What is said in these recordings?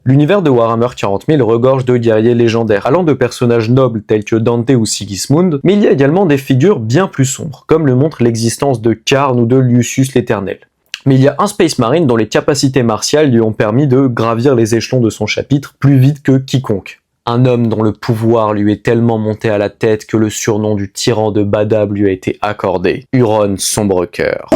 L'univers de Warhammer 40 000 regorge de guerriers légendaires, allant de personnages nobles tels que Dante ou Sigismund, mais il y a également des figures bien plus sombres, comme le montre l'existence de Karn ou de Lucius l'Éternel. Mais il y a un Space Marine dont les capacités martiales lui ont permis de gravir les échelons de son chapitre plus vite que quiconque. Un homme dont le pouvoir lui est tellement monté à la tête que le surnom du tyran de Badab lui a été accordé. Huron Sombrecœur.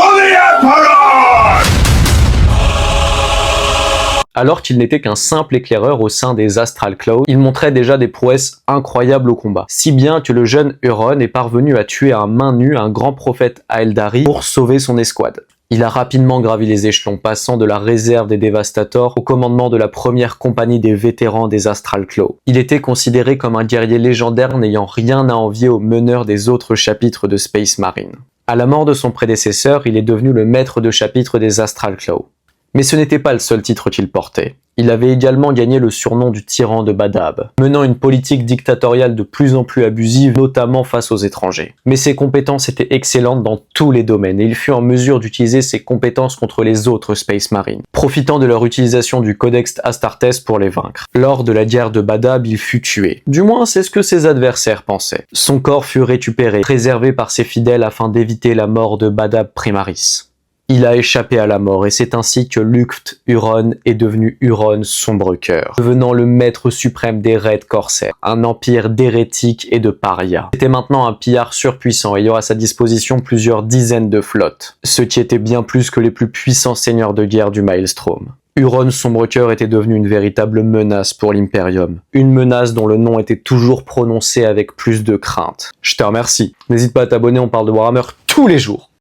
Alors qu'il n'était qu'un simple éclaireur au sein des Astral Claws, il montrait déjà des prouesses incroyables au combat. Si bien que le jeune Huron est parvenu à tuer à main nue un grand prophète Aeldari pour sauver son escouade. Il a rapidement gravi les échelons, passant de la réserve des Dévastators au commandement de la première compagnie des vétérans des Astral Claws. Il était considéré comme un guerrier légendaire n'ayant rien à envier aux meneurs des autres chapitres de Space Marine. À la mort de son prédécesseur, il est devenu le maître de chapitre des Astral Claws. Mais ce n'était pas le seul titre qu'il portait. Il avait également gagné le surnom du tyran de Badab, menant une politique dictatoriale de plus en plus abusive, notamment face aux étrangers. Mais ses compétences étaient excellentes dans tous les domaines, et il fut en mesure d'utiliser ses compétences contre les autres Space Marines, profitant de leur utilisation du Codex Astartes pour les vaincre. Lors de la guerre de Badab, il fut tué. Du moins, c'est ce que ses adversaires pensaient. Son corps fut récupéré, préservé par ses fidèles afin d'éviter la mort de Badab Primaris. Il a échappé à la mort et c'est ainsi que Lukt Huron est devenu Huron Sombrecœur, devenant le maître suprême des raids corsaires, un empire d'hérétiques et de parias. C'était maintenant un pillard surpuissant ayant à sa disposition plusieurs dizaines de flottes, ce qui était bien plus que les plus puissants seigneurs de guerre du Maelstrom. Huron Sombrecœur était devenu une véritable menace pour l'Imperium. Une menace dont le nom était toujours prononcé avec plus de crainte. Je te remercie. N'hésite pas à t'abonner, on parle de Warhammer tous les jours.